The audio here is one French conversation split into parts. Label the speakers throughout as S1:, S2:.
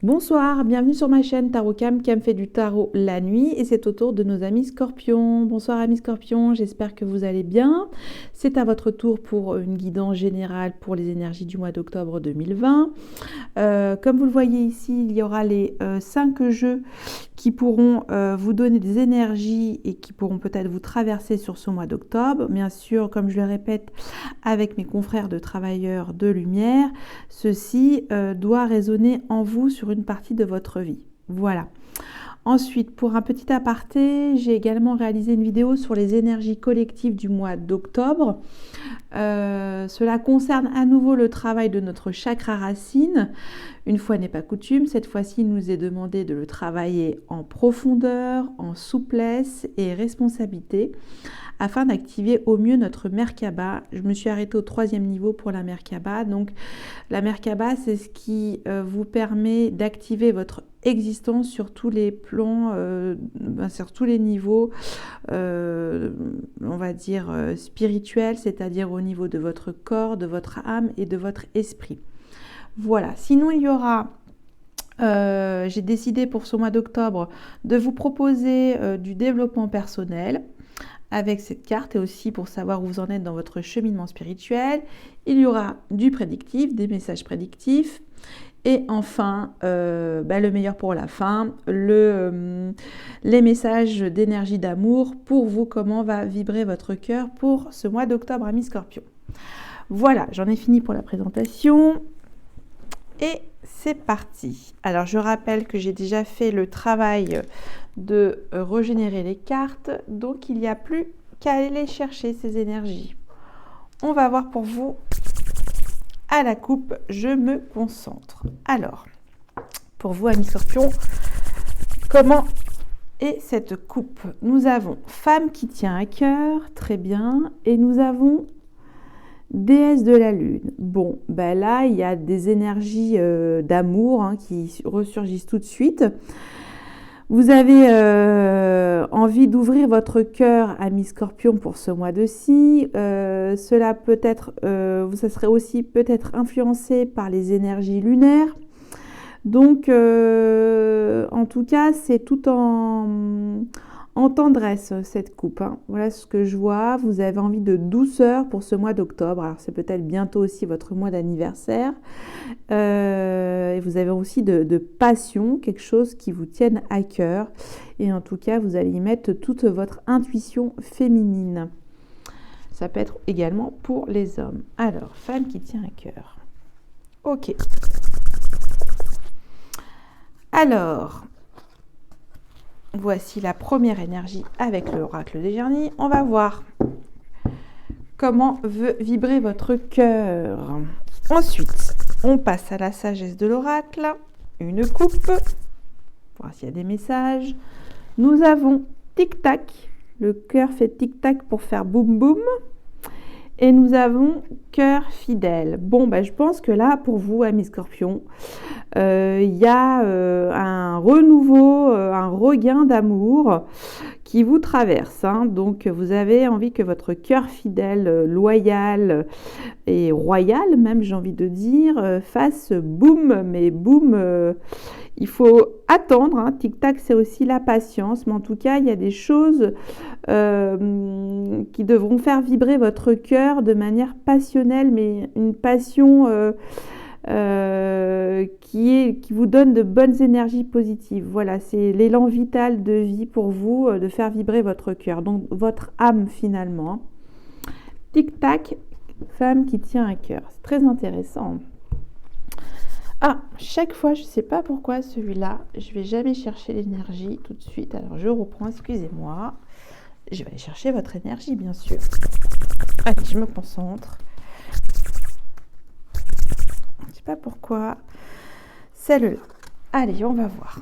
S1: Bonsoir, bienvenue sur ma chaîne Tarot Cam qui me fait du tarot la nuit et c'est au tour de nos amis scorpions. Bonsoir amis scorpions, j'espère que vous allez bien. C'est à votre tour pour une guidance générale pour les énergies du mois d'octobre 2020. Comme vous le voyez ici, il y aura les 5 jeux qui pourront vous donner des énergies et qui pourront peut-être vous traverser sur ce mois d'octobre. Bien sûr, comme je le répète avec mes confrères de travailleurs de lumière, ceci doit résonner en vous sur une partie de votre vie. Voilà. Ensuite, pour un petit aparté, j'ai également réalisé une vidéo sur les énergies collectives du mois d'octobre. Cela concerne à nouveau le travail de notre chakra racine. Une fois n'est pas coutume, cette fois-ci, il nous est demandé de le travailler en profondeur, en souplesse et responsabilité afin d'activer au mieux notre Merkaba. Je me suis arrêtée au 3e niveau pour la Merkaba. Donc, la Merkaba, c'est ce qui vous permet d'activer votre existence sur tous les plans, sur tous les niveaux, on va dire spirituels, c'est-à-dire au niveau de votre corps, de votre âme et de votre esprit. Voilà. Sinon, il y aura... j'ai décidé pour ce mois d'octobre de vous proposer du développement personnel avec cette carte et aussi pour savoir où vous en êtes dans votre cheminement spirituel. Il y aura du prédictif, des messages prédictifs et enfin, le meilleur pour la fin, les messages d'énergie d'amour pour vous, comment va vibrer votre cœur pour ce mois d'octobre, amis Scorpion. Voilà, j'en ai fini pour la présentation. Et c'est parti. Alors, je rappelle que j'ai déjà fait le travail de régénérer les cartes. Donc, il n'y a plus qu'à aller chercher ces énergies. On va voir pour vous à la coupe. Je me concentre. Alors, pour vous, amis scorpions, comment est cette coupe? Nous avons femme qui tient à cœur, très bien. Et nous avons... déesse de la lune. Bon, ben là, il y a des énergies d'amour qui ressurgissent tout de suite. Vous avez envie d'ouvrir votre cœur, ami Scorpion, pour ce mois-ci. Cela peut être, ça serait aussi peut-être influencé par les énergies lunaires. Donc, en tout cas, c'est tout en tendresse, cette coupe. Voilà ce que je vois. Vous avez envie de douceur pour ce mois d'octobre. Alors, c'est peut-être bientôt aussi votre mois d'anniversaire. Et vous avez aussi de passion, quelque chose qui vous tienne à cœur. Et en tout cas, vous allez y mettre toute votre intuition féminine. Ça peut être également pour les hommes. Alors, femme qui tient à cœur. Ok. Alors... voici la première énergie avec l'oracle des Génies. On va voir comment veut vibrer votre cœur. Ensuite, on passe à la sagesse de l'oracle. Une coupe. Voir s'il y a des messages. Nous avons tic-tac. Le cœur fait tic-tac pour faire boum boum. Et nous avons cœur fidèle. Bon, je pense que là, pour vous, amis scorpions, il y a un renouveau, un regain d'amour qui vous traverse. Donc, vous avez envie que votre cœur fidèle, loyal et royal, même j'ai envie de dire, fasse boum. Mais boum, il faut attendre. Tic-tac, c'est aussi la patience. Mais en tout cas, il y a des choses qui devront faire vibrer votre cœur de manière passionnelle, mais une passion qui vous donne de bonnes énergies positives. Voilà, c'est l'élan vital de vie pour vous, de faire vibrer votre cœur, donc votre âme finalement. Tic-tac, femme qui tient à cœur. C'est très intéressant. Chaque fois, je ne sais pas pourquoi celui-là, je ne vais jamais chercher l'énergie tout de suite. Alors, je reprends, excusez-moi. Je vais aller chercher votre énergie, bien sûr. Allez, je me concentre. Je ne sais pas pourquoi. Celle-là. Allez, on va voir.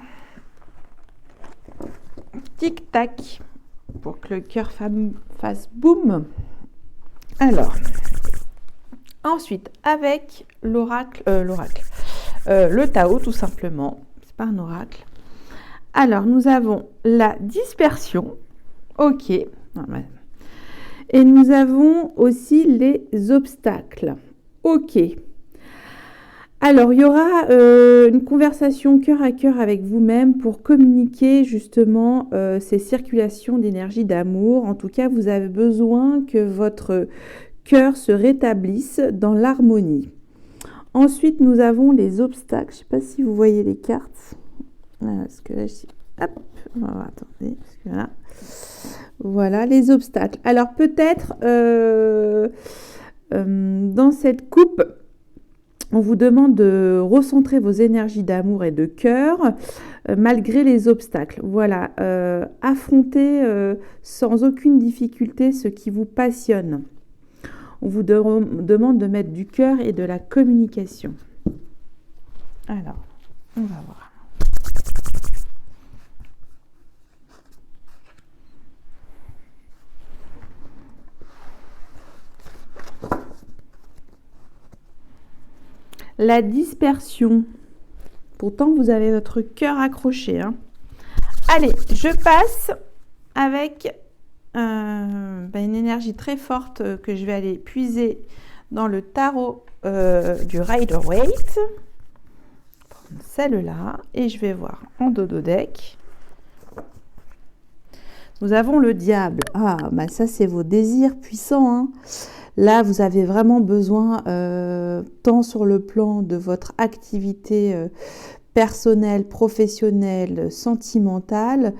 S1: Tic-tac. Pour que le cœur fasse boum. Alors. Ensuite, avec l'oracle. Le Tao, tout simplement. C'est pas un oracle. Alors, nous avons la dispersion. Ok. Et nous avons aussi les obstacles. Ok. Alors, il y aura une conversation cœur à cœur avec vous-même pour communiquer justement ces circulations d'énergie d'amour. En tout cas, vous avez besoin que votre cœur se rétablisse dans l'harmonie. Ensuite, nous avons les obstacles. Je ne sais pas si vous voyez les cartes. Parce que là, hop, attendez, parce que là, voilà les obstacles. Alors peut-être dans cette coupe, on vous demande de recentrer vos énergies d'amour et de cœur malgré les obstacles. Voilà, affrontez sans aucune difficulté ce qui vous passionne. On vous demande de mettre du cœur et de la communication. Alors, on va voir. La dispersion. Pourtant, vous avez votre cœur accroché. Hein. Allez, je passe avec une énergie très forte que je vais aller puiser dans le tarot du Rider-Waite. Prendre celle-là et je vais voir en dodo deck. Nous avons le diable. Ah, bah ça c'est vos désirs puissants. Hein. Là, vous avez vraiment besoin, tant sur le plan de votre activité personnelle, professionnelle, sentimentale,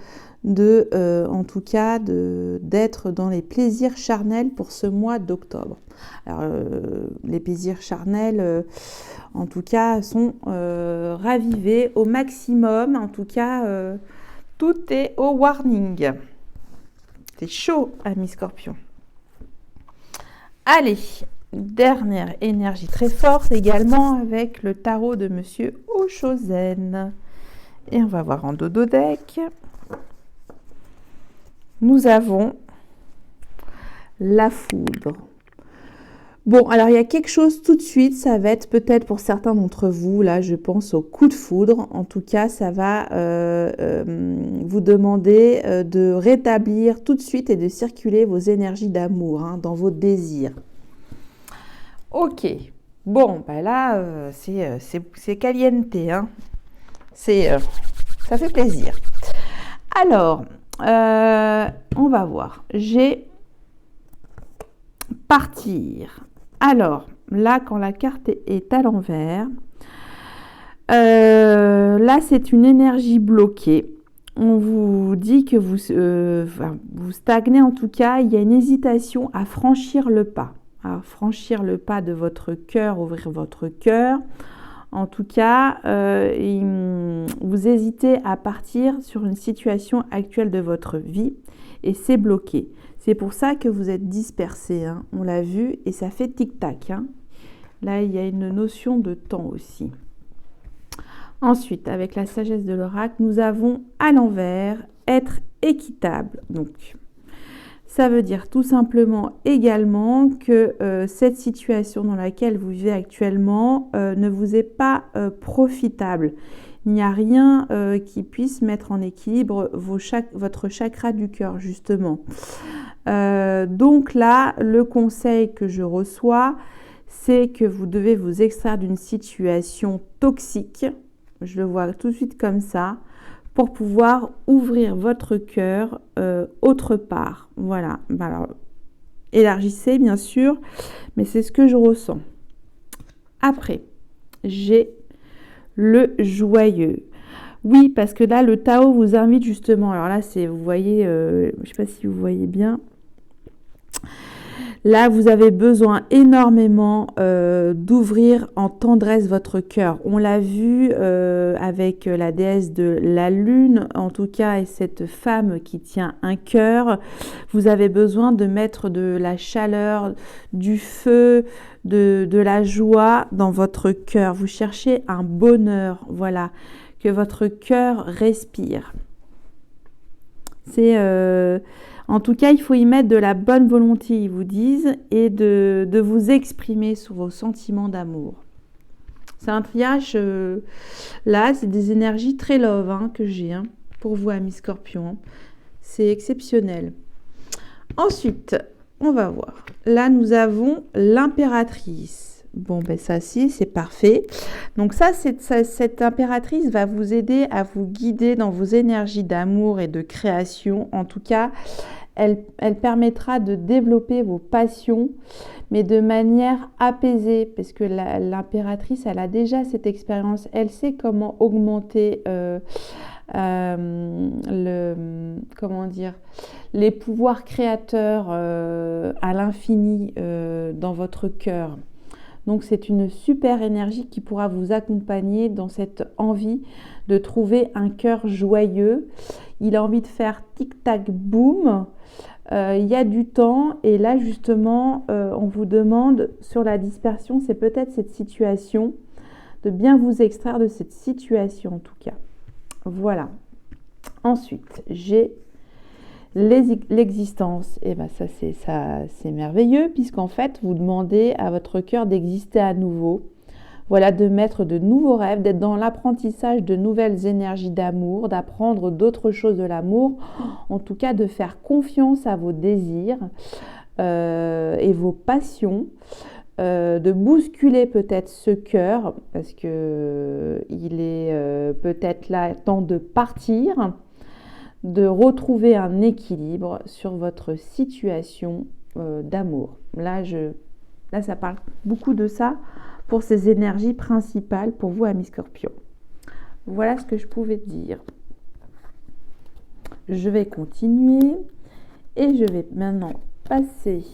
S1: en tout cas, d'être dans les plaisirs charnels pour ce mois d'octobre. Alors, les plaisirs charnels, en tout cas, sont ravivés au maximum. En tout cas, tout est au warning. C'est chaud, amis Scorpion. Allez, dernière énergie très forte également avec le tarot de Monsieur Oshozen. Et on va voir en dodo deck. Nous avons la foudre. Bon, alors il y a quelque chose tout de suite, ça va être peut-être pour certains d'entre vous, là je pense au coup de foudre. En tout cas, ça va vous demander de rétablir tout de suite et de circuler vos énergies d'amour dans vos désirs. Ok, bon, ben là c'est caliente, hein. Ça fait plaisir. Alors, on va voir. J'ai partir. Alors, là, quand la carte est à l'envers, là, c'est une énergie bloquée. On vous dit que vous stagnez, en tout cas, il y a une hésitation à franchir le pas. À franchir le pas de votre cœur, ouvrir votre cœur. En tout cas, vous hésitez à partir sur une situation actuelle de votre vie et c'est bloqué. C'est pour ça que vous êtes dispersé, hein. On l'a vu et ça fait tic-tac. Hein. Là, il y a une notion de temps aussi. Ensuite, avec la sagesse de l'oracle, nous avons à l'envers être équitable. Donc, ça veut dire tout simplement également que cette situation dans laquelle vous vivez actuellement ne vous est pas profitable. Il n'y a rien qui puisse mettre en équilibre votre chakra du cœur, justement. Donc là, le conseil que je reçois, c'est que vous devez vous extraire d'une situation toxique. Je le vois tout de suite comme ça, pour pouvoir ouvrir votre cœur autre part. Voilà. Alors, élargissez, bien sûr, mais c'est ce que je ressens. Après, j'ai le joyeux. Oui, parce que là, le Tao vous invite justement. Alors là, vous voyez, je ne sais pas si vous voyez bien. Là, vous avez besoin énormément d'ouvrir en tendresse votre cœur. On l'a vu avec la déesse de la lune, en tout cas, et cette femme qui tient un cœur. Vous avez besoin de mettre de la chaleur, du feu, de la joie dans votre cœur. Vous cherchez un bonheur, voilà, que votre cœur respire. En tout cas, il faut y mettre de la bonne volonté, ils vous disent, et de vous exprimer sur vos sentiments d'amour. C'est un triage, là, c'est des énergies très love que j'ai pour vous, amis Scorpion. C'est exceptionnel. Ensuite, on va voir. Là, nous avons l'impératrice. Bon, ben ça, si, c'est parfait. Donc ça, cette impératrice va vous aider à vous guider dans vos énergies d'amour et de création. En tout cas, elle permettra de développer vos passions, mais de manière apaisée, parce que l'impératrice, elle a déjà cette expérience. Elle sait comment augmenter comment dire, les pouvoirs créateurs à l'infini dans votre cœur. Donc c'est une super énergie qui pourra vous accompagner dans cette envie de trouver un cœur joyeux. Il a envie de faire tic-tac boum. Il y a du temps et là justement on vous demande sur la dispersion, c'est peut-être cette situation, de bien vous extraire de cette situation en tout cas. Voilà. Ensuite, j'ai l'existence. Et bien ça c'est merveilleux puisqu'en fait vous demandez à votre cœur d'exister à nouveau. Voilà, de mettre de nouveaux rêves, d'être dans l'apprentissage de nouvelles énergies d'amour, d'apprendre d'autres choses de l'amour, en tout cas de faire confiance à vos désirs et vos passions, de bousculer peut-être ce cœur parce que il est peut-être là temps de partir, de retrouver un équilibre sur votre situation d'amour. Là, ça parle beaucoup de ça pour ces énergies principales pour vous, amis Scorpion. Voilà ce que je pouvais dire. Je vais continuer et je vais maintenant passer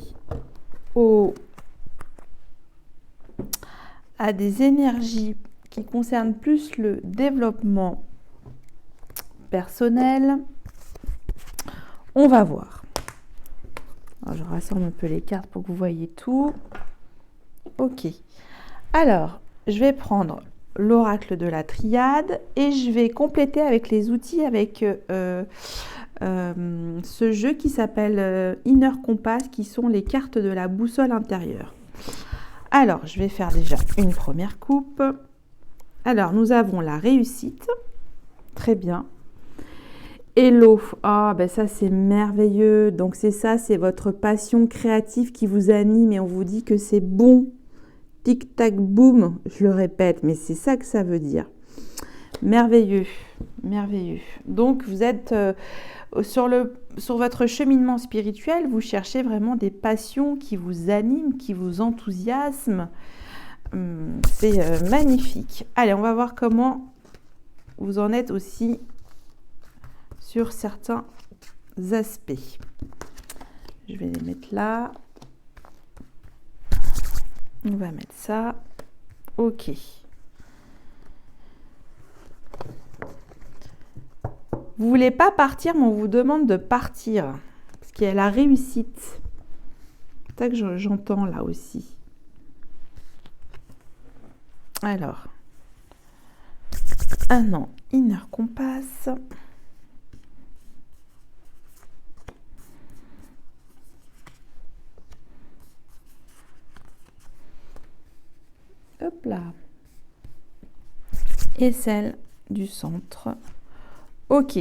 S1: à des énergies qui concernent plus le développement personnel. On va voir. Alors, je rassemble un peu les cartes pour que vous voyez tout. Ok. Alors, je vais prendre l'oracle de la triade et je vais compléter avec les outils avec ce jeu qui s'appelle Inner Compass, qui sont les cartes de la boussole intérieure. Alors, je vais faire déjà une première coupe. Alors, nous avons la réussite. Très bien. Et l'eau. Ah, ben ça, c'est merveilleux. Donc, c'est ça, c'est votre passion créative qui vous anime et on vous dit que c'est bon. Tic-tac, boum, je le répète, mais c'est ça que ça veut dire. Merveilleux, merveilleux. Donc, vous êtes sur votre cheminement spirituel, vous cherchez vraiment des passions qui vous animent, qui vous enthousiasment. C'est magnifique. Allez, on va voir comment vous en êtes aussi sur certains aspects. Je vais les mettre là. On va mettre ça. Ok. Vous voulez pas partir, mais on vous demande de partir. Parce qu'il y a la réussite. C'est ça que j'entends là aussi. Alors. Un an. Inner Compass. Hop là. Et celle du centre. Ok.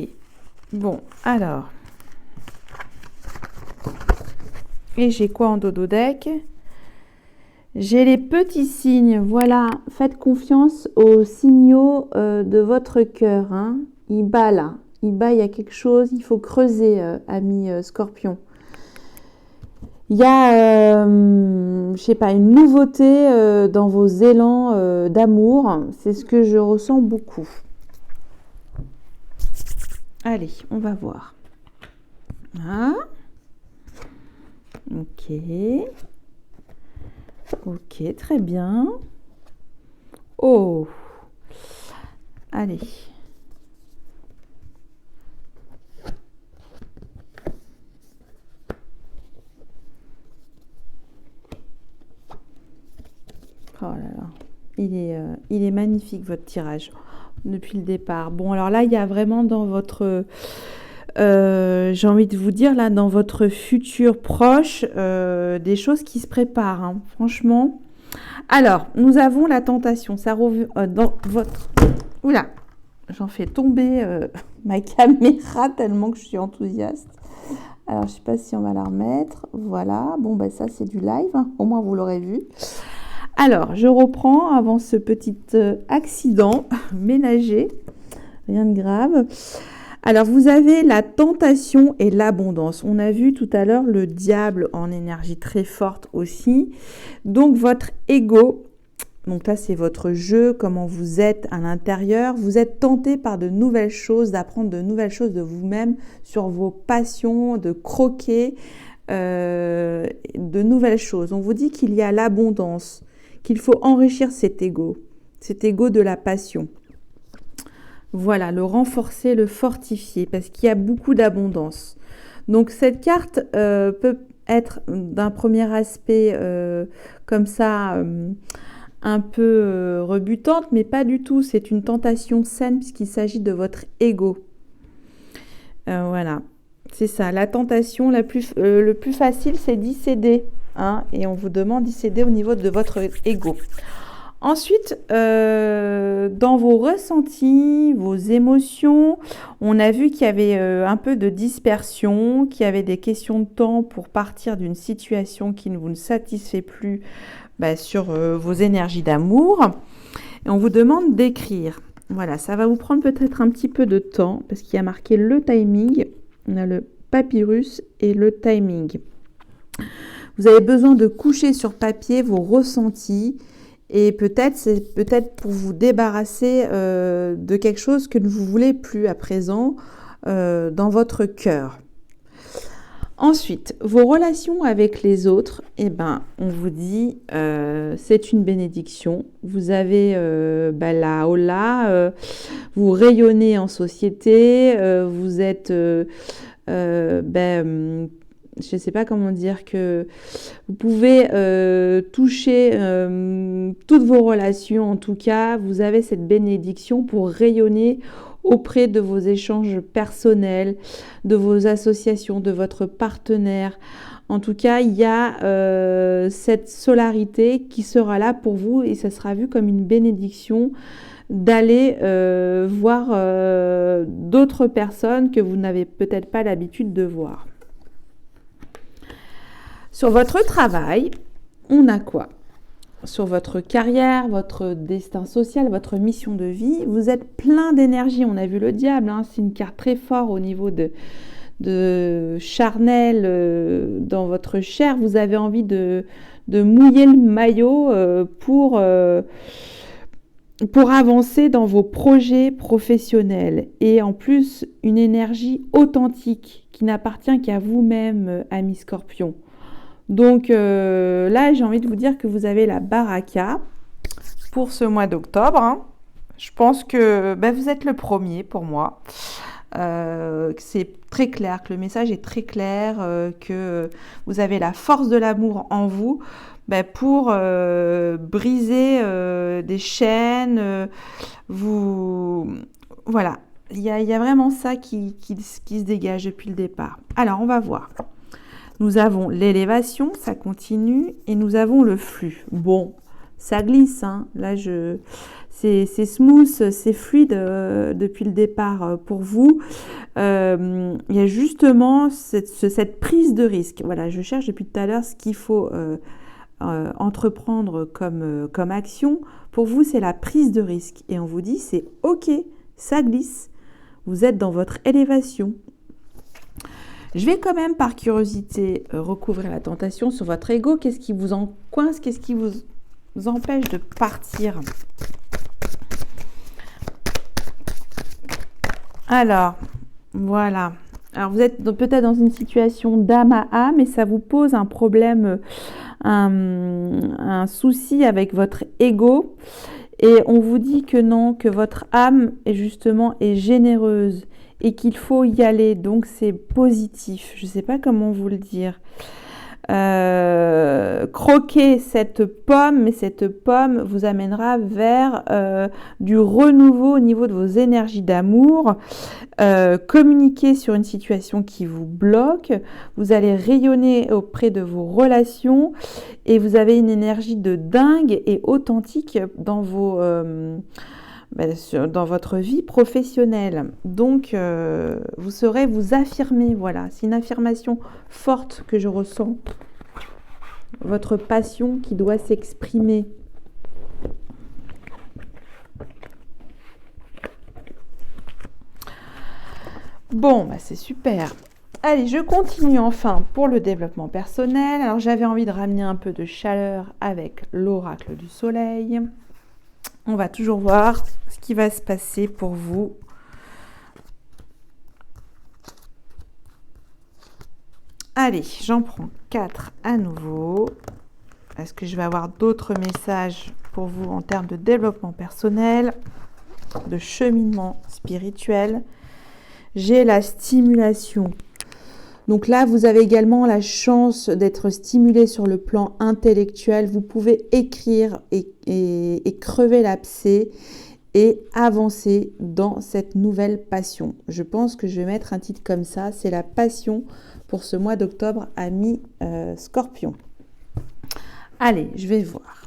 S1: Bon, alors. Et j'ai quoi en dodo deck? J'ai les petits signes. Voilà. Faites confiance aux signaux de votre cœur. Hein. Il bat là. Il bat, il y a quelque chose. Il faut creuser, amis Scorpion. Il y a, je sais pas, une nouveauté dans vos élans d'amour. C'est ce que je ressens beaucoup. Allez, on va voir. Ah. Ok. Ok, très bien. Oh. Allez. Oh là là, il est magnifique votre tirage depuis le départ. Bon, alors là, il y a vraiment dans votre, j'ai envie de vous dire, là, dans votre futur proche, des choses qui se préparent, hein, franchement. Alors, nous avons la tentation, ça revient dans votre... Oula, j'en fais tomber ma caméra tellement que je suis enthousiaste. Alors, je ne sais pas si on va la remettre. Voilà, bon, ben ça, c'est du live, hein. Au moins, vous l'aurez vu. Alors, je reprends avant ce petit accident ménager, rien de grave. Alors, vous avez la tentation et l'abondance. On a vu tout à l'heure le diable en énergie très forte aussi. Donc, votre ego, donc là, c'est votre jeu, comment vous êtes à l'intérieur. Vous êtes tenté par de nouvelles choses, d'apprendre de nouvelles choses de vous-même sur vos passions, de croquer de nouvelles choses. On vous dit qu'il y a l'abondance, qu'il faut enrichir cet ego de la passion. Voilà, le renforcer, le fortifier, parce qu'il y a beaucoup d'abondance. Donc cette carte peut être d'un premier aspect comme ça, un peu rebutante, mais pas du tout. C'est une tentation saine puisqu'il s'agit de votre ego. Voilà, c'est ça. La tentation le plus facile, c'est d'y céder. Hein, et on vous demande d'y céder au niveau de votre ego. Ensuite, dans vos ressentis, vos émotions, on a vu qu'il y avait un peu de dispersion, qu'il y avait des questions de temps pour partir d'une situation qui ne vous satisfait plus sur vos énergies d'amour. Et on vous demande d'écrire. Voilà, ça va vous prendre peut-être un petit peu de temps parce qu'il y a marqué le timing. On a le papyrus et le timing. Vous avez besoin de coucher sur papier vos ressentis. Et peut-être, c'est peut-être pour vous débarrasser de quelque chose que vous ne voulez plus à présent dans votre cœur. Ensuite, vos relations avec les autres, on vous dit, c'est une bénédiction. Vous avez la Ola, vous rayonnez en société, vous êtes... je ne sais pas comment dire, que vous pouvez toucher toutes vos relations, en tout cas, vous avez cette bénédiction pour rayonner auprès de vos échanges personnels, de vos associations, de votre partenaire. En tout cas, il y a cette solarité qui sera là pour vous et ça sera vu comme une bénédiction d'aller voir d'autres personnes que vous n'avez peut-être pas l'habitude de voir. Sur votre travail, on a quoi? Sur votre carrière, votre destin social, votre mission de vie, vous êtes plein d'énergie. On a vu le diable, hein, c'est une carte très forte au niveau de charnel dans votre chair. Vous avez envie de mouiller le maillot pour avancer dans vos projets professionnels. Et en plus, une énergie authentique qui n'appartient qu'à vous-même, ami Scorpion. Donc là, j'ai envie de vous dire que vous avez la baraka pour ce mois d'octobre. Hein. Je pense que vous êtes le premier pour moi. C'est très clair, que le message est très clair, que vous avez la force de l'amour en vous pour briser des chaînes. Voilà, il y a vraiment ça qui se dégage depuis le départ. Alors, on va voir. Nous avons l'élévation, ça continue, et nous avons le flux. Bon, ça glisse, hein. Là, c'est smooth, c'est fluide depuis le départ pour vous. Il y a justement cette prise de risque. Voilà, je cherche depuis tout à l'heure ce qu'il faut entreprendre comme action. Pour vous, c'est la prise de risque. Et on vous dit, c'est OK, ça glisse. Vous êtes dans votre élévation. Je vais quand même, par curiosité, recouvrir la tentation sur votre ego. Qu'est-ce qui vous en coince? Qu'est-ce qui vous empêche de partir? Alors, voilà. Alors, vous êtes peut-être dans une situation d'âme à âme et ça vous pose un problème, un souci avec votre ego. Et on vous dit que non, que votre âme est généreuse. Et qu'il faut y aller, donc c'est positif. Je ne sais pas comment vous le dire. Croquez cette pomme, mais cette pomme vous amènera vers du renouveau au niveau de vos énergies d'amour. Communiquez sur une situation qui vous bloque. Vous allez rayonner auprès de vos relations et vous avez une énergie de dingue et authentique dans dans votre vie professionnelle. Donc, vous saurez vous affirmer. Voilà, c'est une affirmation forte que je ressens. Votre passion qui doit s'exprimer. Bon, bah c'est super. Allez, je continue enfin pour le développement personnel. Alors, j'avais envie de ramener un peu de chaleur avec l'oracle du soleil. On va toujours voir ce qui va se passer pour vous. Allez, j'en prends 4 à nouveau. Est-ce que je vais avoir d'autres messages pour vous en termes de développement personnel, de cheminement spirituel? J'ai la stimulation. Donc là, vous avez également la chance d'être stimulé sur le plan intellectuel. Vous pouvez écrire et crever l'abcès et avancer dans cette nouvelle passion. Je pense que je vais mettre un titre comme ça. C'est la passion pour ce mois d'octobre, ami Scorpion. Allez, je vais voir.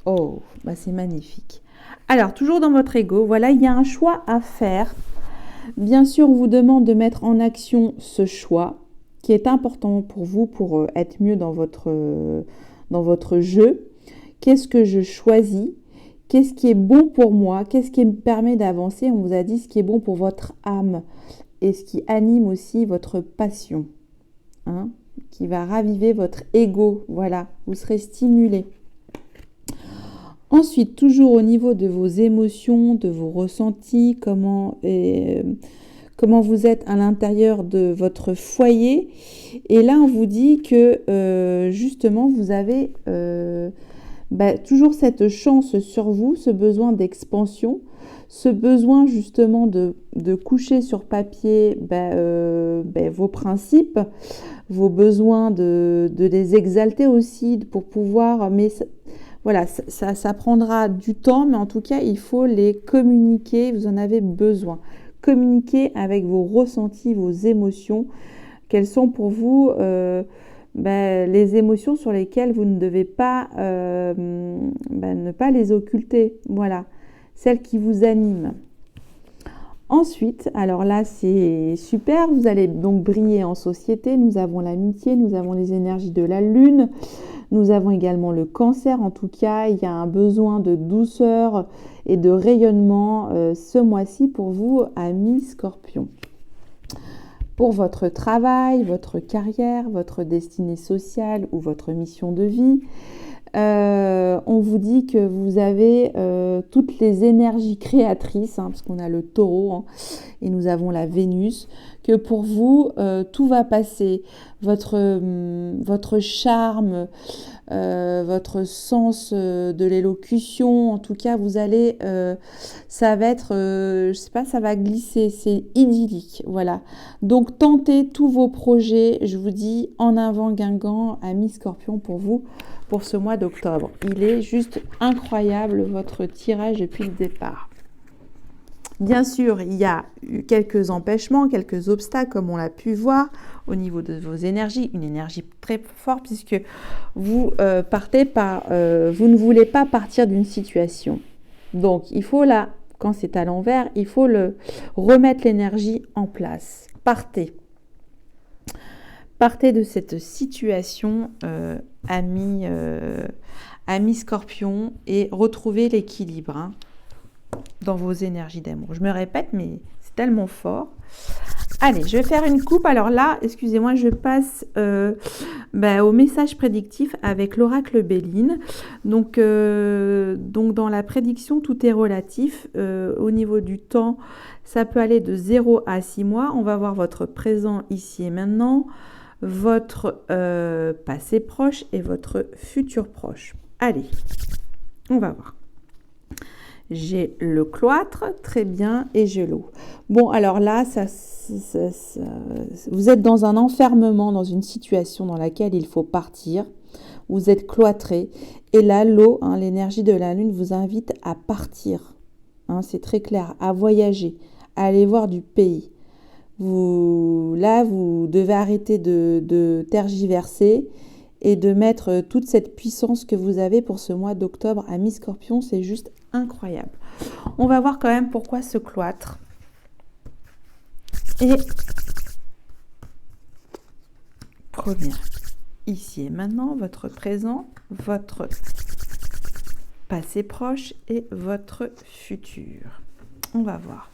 S1: Oh, bah c'est magnifique. Alors, toujours dans votre ego, voilà, il y a un choix à faire. Bien sûr, on vous demande de mettre en action ce choix qui est important pour vous pour être mieux dans votre jeu. Qu'est-ce que je choisis? Qu'est-ce qui est bon pour moi? Qu'est-ce qui me permet d'avancer? On vous a dit ce qui est bon pour votre âme et ce qui anime aussi votre passion, hein, qui va raviver votre ego. Voilà, vous serez stimulé. Ensuite, toujours au niveau de vos émotions, de vos ressentis, comment vous êtes à l'intérieur de votre foyer. Et là, on vous dit que justement, vous avez toujours cette chance sur vous, ce besoin d'expansion, ce besoin justement de coucher sur papier vos principes, vos besoins de les exalter aussi pour pouvoir... Voilà, ça prendra du temps, mais en tout cas, il faut les communiquer, vous en avez besoin. Communiquer avec vos ressentis, vos émotions. Quelles sont pour vous les émotions sur lesquelles vous ne devez pas ne pas les occulter. Voilà, celles qui vous animent. Ensuite, alors là, c'est super, vous allez donc briller en société. Nous avons l'amitié, nous avons les énergies de la lune. Nous avons également le cancer. En tout cas, il y a un besoin de douceur et de rayonnement ce mois-ci pour vous, amis Scorpion. Pour votre travail, votre carrière, votre destinée sociale ou votre mission de vie, on vous dit que vous avez toutes les énergies créatrices, parce qu'on a le taureau et nous avons la Vénus, que pour vous, tout va passer. Votre charme, votre sens de l'élocution, en tout cas, vous allez, ça va être, je sais pas, ça va glisser, c'est idyllique, voilà. Donc, tentez tous vos projets, je vous dis, en avant Guingamp, amis Scorpion, pour vous, pour ce mois d'octobre. Il est juste incroyable, votre tirage depuis le départ. Bien sûr, il y a eu quelques empêchements, quelques obstacles, comme on l'a pu voir au niveau de vos énergies. Une énergie très forte puisque vous vous ne voulez pas partir d'une situation. Donc, il faut là, quand c'est à l'envers, il faut remettre l'énergie en place. Partez. Partez de cette situation, ami Scorpion, et retrouvez l'équilibre, dans vos énergies d'amour. Je me répète, mais c'est tellement fort. Allez, je vais faire une coupe. Alors là, excusez-moi, je passe au message prédictif avec l'oracle Béline. Donc, dans la prédiction, tout est relatif. Au niveau du temps, ça peut aller de 0 à 6 mois. On va voir votre présent ici et maintenant, votre passé proche et votre futur proche. Allez, on va voir. J'ai le cloître, très bien, et j'ai l'eau. Bon, alors là, vous êtes dans un enfermement, dans une situation dans laquelle il faut partir. Vous êtes cloîtré. Et là, l'eau, l'énergie de la lune vous invite à partir. C'est très clair, à voyager, à aller voir du pays. Vous devez arrêter de tergiverser et de mettre toute cette puissance que vous avez pour ce mois d'octobre à mi-Scorpion. C'est juste incroyable. On va voir quand même pourquoi ce cloître. Et première, ici et maintenant, votre présent, votre passé proche et votre futur. On va voir.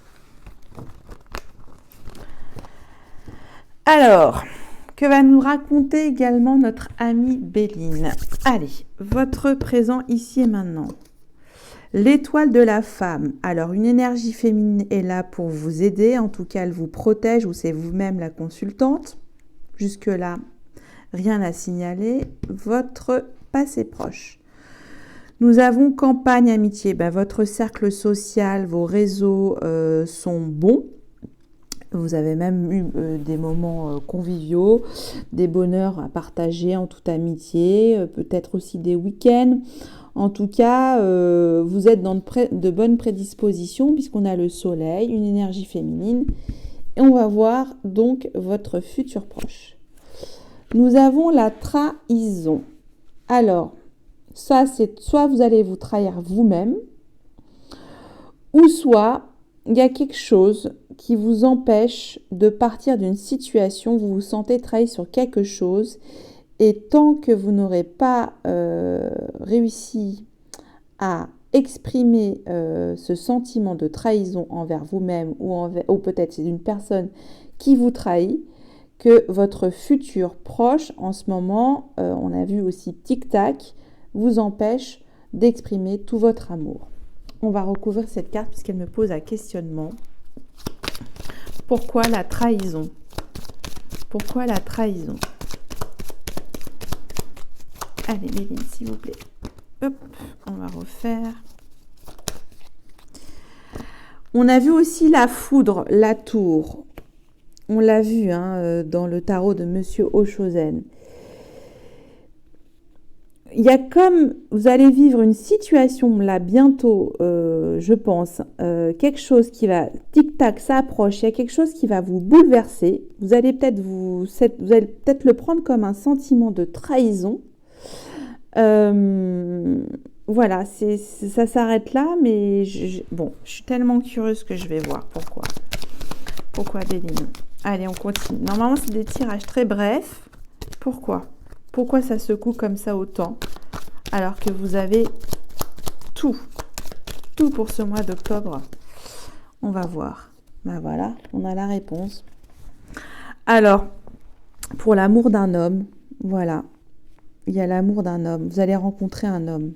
S1: Alors, que va nous raconter également notre amie Béline? Allez, votre présent ici et maintenant. L'étoile de la femme. Alors, une énergie féminine est là pour vous aider. En tout cas, elle vous protège ou c'est vous-même la consultante. Jusque-là, rien à signaler. Votre passé proche. Nous avons campagne, amitié. Votre cercle social, vos réseaux sont bons. Vous avez même eu des moments conviviaux, des bonheurs à partager en toute amitié, peut-être aussi des week-ends. En tout cas, vous êtes dans de bonnes prédispositions puisqu'on a le soleil, une énergie féminine. Et on va voir donc votre futur proche. Nous avons la trahison. Alors, ça c'est soit vous allez vous trahir vous-même, ou soit il y a quelque chose qui vous empêche de partir d'une situation, vous vous sentez trahi sur quelque chose et tant que vous n'aurez pas réussi à exprimer ce sentiment de trahison envers vous-même ou peut-être c'est une personne qui vous trahit, que votre futur proche en ce moment, on a vu aussi tic-tac, vous empêche d'exprimer tout votre amour. On va recouvrir cette carte puisqu'elle me pose un questionnement. Pourquoi la trahison? Pourquoi la trahison? Allez, Béline, s'il vous plaît. Hop, on va refaire. On a vu aussi la foudre, la tour. On l'a vu dans le tarot de Monsieur Oshozen. Il y a comme, vous allez vivre une situation là bientôt, je pense, quelque chose qui va, tic-tac, ça approche, il y a quelque chose qui va vous bouleverser. Vous allez peut-être le prendre comme un sentiment de trahison. Voilà, ça s'arrête là, mais je suis tellement curieuse que je vais voir pourquoi. Pourquoi, Béline? Allez, on continue. Normalement, c'est des tirages très brefs. Pourquoi? Pourquoi ça secoue comme ça autant, alors que vous avez tout pour ce mois d'octobre? On va voir. Voilà, on a la réponse. Alors, pour l'amour d'un homme, voilà, il y a l'amour d'un homme. Vous allez rencontrer un homme.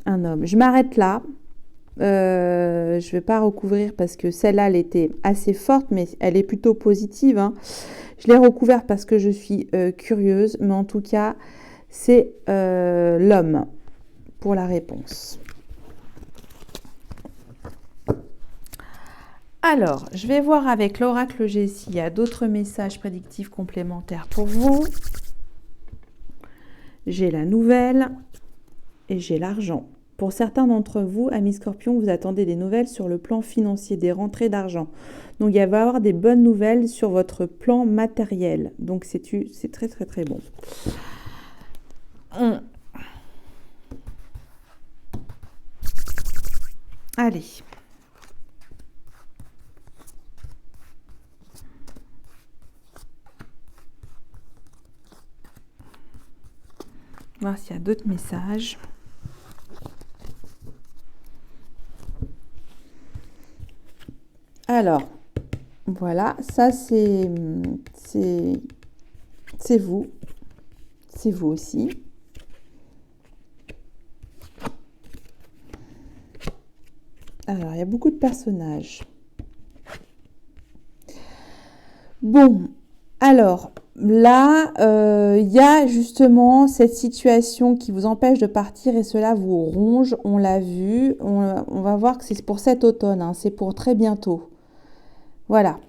S1: Un homme. Je m'arrête là. Je ne vais pas recouvrir parce que celle-là, elle était assez forte, mais elle est plutôt positive. Je l'ai recouverte parce que je suis curieuse, mais en tout cas, c'est l'homme pour la réponse. Alors, je vais voir avec l'oracle G s'il y a d'autres messages prédictifs complémentaires pour vous. J'ai la nouvelle et j'ai l'argent. Pour certains d'entre vous, amis Scorpion, vous attendez des nouvelles sur le plan financier, des rentrées d'argent. Donc, il va y avoir des bonnes nouvelles sur votre plan matériel. Donc, c'est très, très, très bon. Allez. On va voir s'il y a d'autres messages. Alors, voilà, ça c'est vous. C'est vous aussi. Alors, il y a beaucoup de personnages. Bon, alors, là, il y a justement cette situation qui vous empêche de partir et cela vous ronge. On l'a vu. On va voir que c'est pour cet automne. C'est pour très bientôt. Voilà.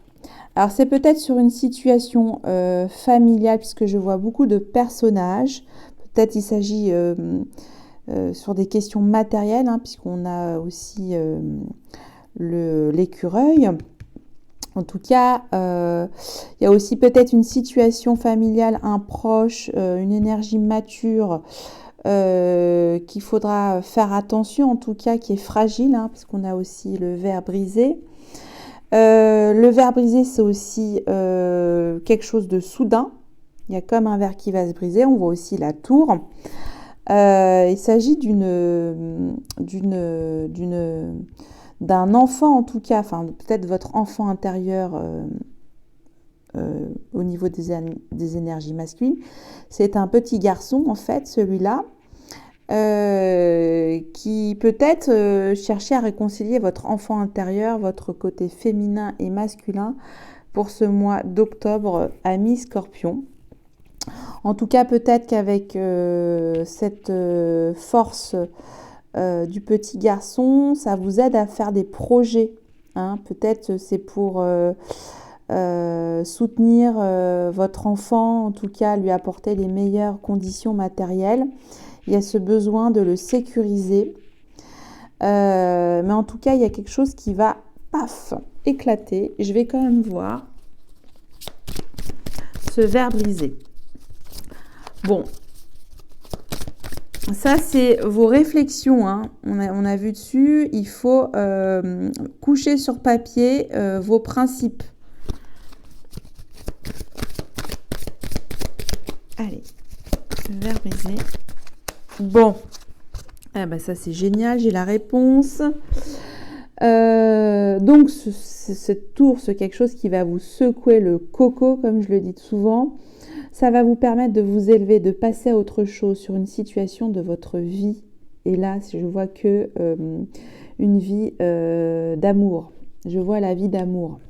S1: Alors, c'est peut-être sur une situation familiale puisque je vois beaucoup de personnages. Peut-être il s'agit sur des questions matérielles puisqu'on a aussi l'écureuil. En tout cas, il y a aussi peut-être une situation familiale, un proche, une énergie mature qu'il faudra faire attention, en tout cas qui est fragile, puisqu'on a aussi le verre brisé. Le verre brisé, c'est aussi quelque chose de soudain. Il y a comme un verre qui va se briser. On voit aussi la tour. Il s'agit d'un enfant en tout cas, enfin peut-être votre enfant intérieur au niveau des énergies masculines. C'est un petit garçon en fait, celui-là, qui peut-être cherchait à réconcilier votre enfant intérieur, votre côté féminin et masculin pour ce mois d'octobre, amis Scorpion. En tout cas, peut-être qu'avec cette force du petit garçon, ça vous aide à faire des projets. Hein. Peut-être c'est pour soutenir votre enfant, en tout cas lui apporter les meilleures conditions matérielles. Il y a ce besoin de le sécuriser. Mais en tout cas, il y a quelque chose qui va, paf, éclater. Je vais quand même voir ce verre brisé. Bon, ça c'est vos réflexions, hein. On a vu dessus, il faut coucher sur papier vos principes. Allez, verre brisé. Bon, ah bah ça c'est génial, j'ai la réponse. Donc cette tour, c'est quelque chose qui va vous secouer le coco, comme je le dis souvent. Ça va vous permettre de vous élever, de passer à autre chose sur une situation de votre vie. Et là, je vois que une vie d'amour. Je vois la vie d'amour.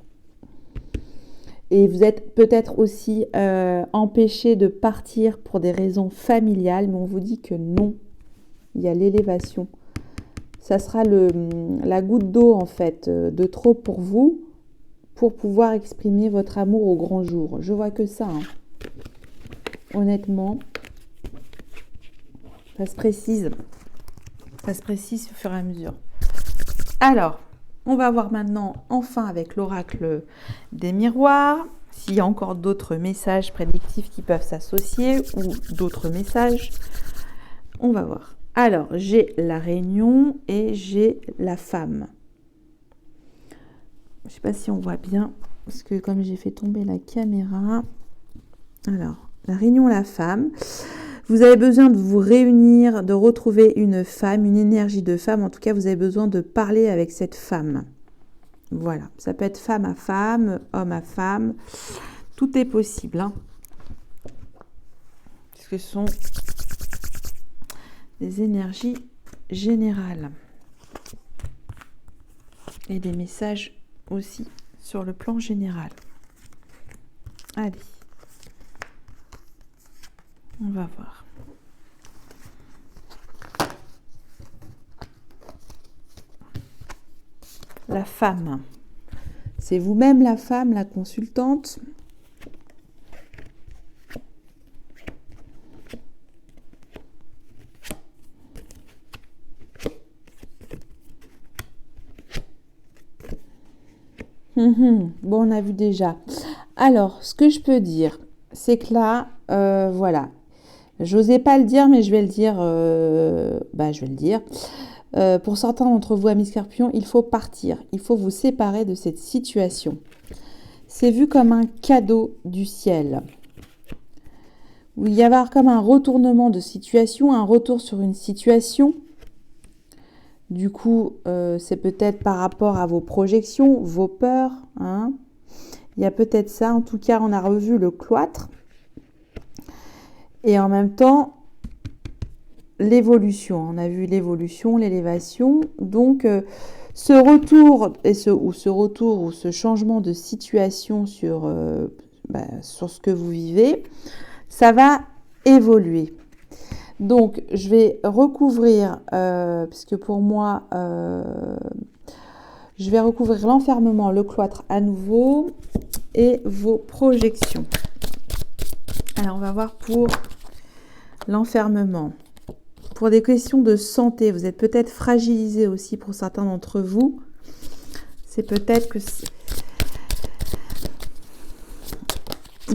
S1: Et vous êtes peut-être aussi empêché de partir pour des raisons familiales, mais on vous dit que non. Il y a l'élévation. Ça sera la goutte d'eau, en fait, de trop pour vous, pour pouvoir exprimer votre amour au grand jour. Je vois que ça, hein. Honnêtement, ça se précise au fur et à mesure. Alors, on va voir maintenant enfin avec l'oracle des miroirs, s'il y a encore d'autres messages prédictifs qui peuvent s'associer ou d'autres messages. On va voir. Alors, j'ai la réunion et j'ai la femme. Je ne sais pas si on voit bien, parce que comme j'ai fait tomber la caméra. Alors, la réunion, la femme. Vous avez besoin de vous réunir, de retrouver une femme, une énergie de femme. En tout cas, vous avez besoin de parler avec cette femme. Voilà. Ça peut être femme à femme, homme à femme. Tout est possible. Hein. Parce que ce sont des énergies générales. Et des messages aussi sur le plan général. Allez. On va voir. La femme. C'est vous-même la femme, la consultante. Bon, on a vu déjà. Alors, ce que je peux dire, c'est que là, voilà. J'osais pas le dire, mais je vais le dire. Je vais le dire. Pour certains d'entre vous, amis Scorpions, il faut partir. Il faut vous séparer de cette situation. C'est vu comme un cadeau du ciel. Il y avoir comme un retournement de situation, un retour sur une situation. Du coup, c'est peut-être par rapport à vos projections, vos peurs. Hein. Il y a peut-être ça. En tout cas, on a revu le cloître. Et en même temps, l'évolution. On a vu l'évolution, l'élévation. Donc, ce retour ou ce changement de situation sur ce que vous vivez, ça va évoluer. Donc, je vais recouvrir, puisque pour moi, je vais recouvrir l'enfermement, le cloître à nouveau et vos projections. Alors, on va voir pour l'enfermement. Pour des questions de santé, vous êtes peut-être fragilisé aussi pour certains d'entre vous. C'est peut-être que...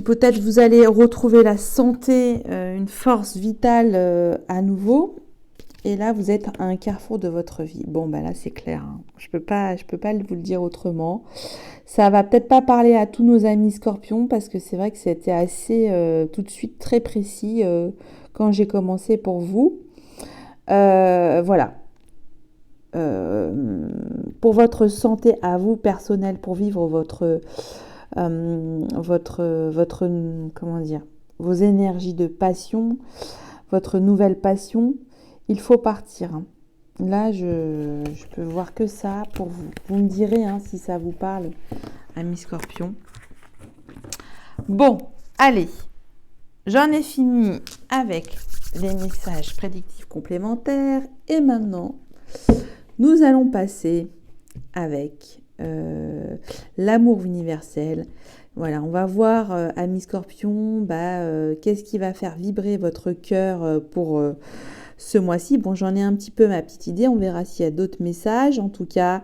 S1: Peut-être vous allez retrouver la santé, une force vitale à nouveau. Et là, vous êtes à un carrefour de votre vie. Bon, là, c'est clair. Hein. Je peux pas vous le dire autrement. Ça va peut-être pas parler à tous nos amis Scorpions parce que c'est vrai que c'était assez tout de suite très précis quand j'ai commencé pour vous. Voilà. Pour votre santé à vous personnelle, pour vivre comment dire, vos énergies de passion, votre nouvelle passion, il faut partir, hein. Là, je peux voir que ça pour vous. Vous me direz hein, si ça vous parle, amis Scorpion. Bon, allez, j'en ai fini avec les messages prédictifs complémentaires. Et maintenant, nous allons passer avec l'amour universel. Voilà, on va voir, amis Scorpion, qu'est-ce qui va faire vibrer votre cœur pour ce mois-ci. Bon, j'en ai un petit peu ma petite idée, on verra s'il y a d'autres messages. En tout cas,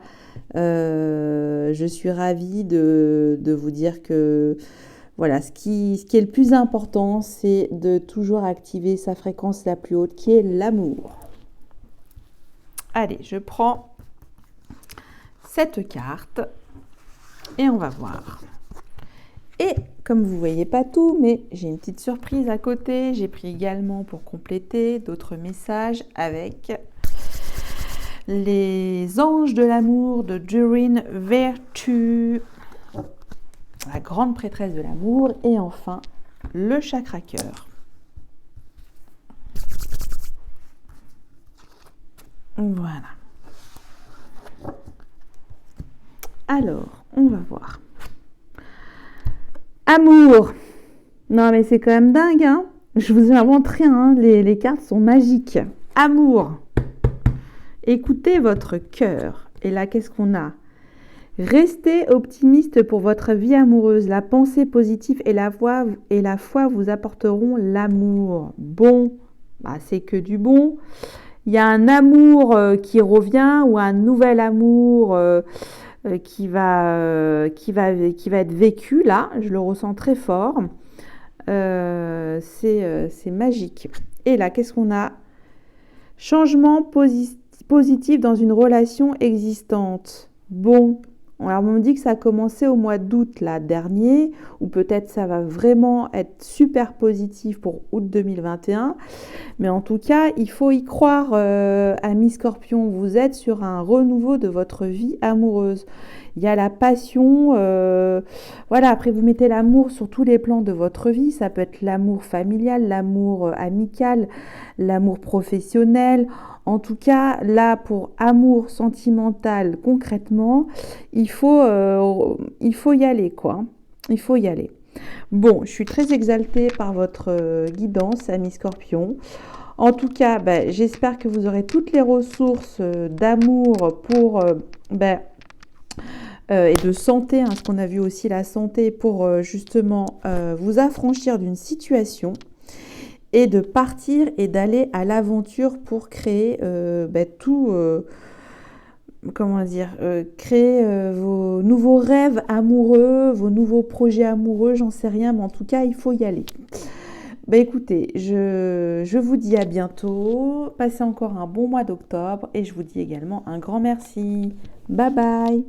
S1: je suis ravie de vous dire que voilà, ce qui est le plus important, c'est de toujours activer sa fréquence la plus haute, qui est l'amour. Allez, je prends cette carte et on va voir. Et comme vous ne voyez pas tout, mais j'ai une petite surprise à côté. J'ai pris également pour compléter d'autres messages avec les anges de l'amour de Doreen Virtue, la grande prêtresse de l'amour, et enfin le chakra cœur. Voilà. Alors, on va voir. Amour. Non, mais c'est quand même dingue, hein. Je vous invente rien, hein. Les cartes sont magiques. Amour. Écoutez votre cœur. Et là, qu'est-ce qu'on a? Restez optimiste pour votre vie amoureuse. La pensée positive et la foi vous apporteront l'amour. Bon, c'est que du bon. Il y a un amour qui revient ou un nouvel amour qui va être vécu là. Je le ressens très fort. C'est magique. Et là, qu'est-ce qu'on a? Changement positif dans une relation existante. Bon. Alors, on me dit que ça a commencé au mois d'août là, dernier, ou peut-être ça va vraiment être super positif pour août 2021. Mais en tout cas, il faut y croire, amis Scorpion. Vous êtes sur un renouveau de votre vie amoureuse. Il y a la passion. Voilà, après, vous mettez l'amour sur tous les plans de votre vie. Ça peut être l'amour familial, l'amour amical, l'amour professionnel. En tout cas, là, pour amour sentimental, concrètement, il faut y aller, quoi. Il faut y aller. Bon, je suis très exaltée par votre guidance, amis Scorpion. En tout cas, j'espère que vous aurez toutes les ressources d'amour pour et de santé, hein, parce qu'on a vu aussi la santé pour justement vous affranchir d'une situation et de partir et d'aller à l'aventure pour créer créer vos nouveaux rêves amoureux, vos nouveaux projets amoureux, j'en sais rien, mais en tout cas, il faut y aller. Écoutez, je vous dis à bientôt, passez encore un bon mois d'octobre et je vous dis également un grand merci. Bye bye.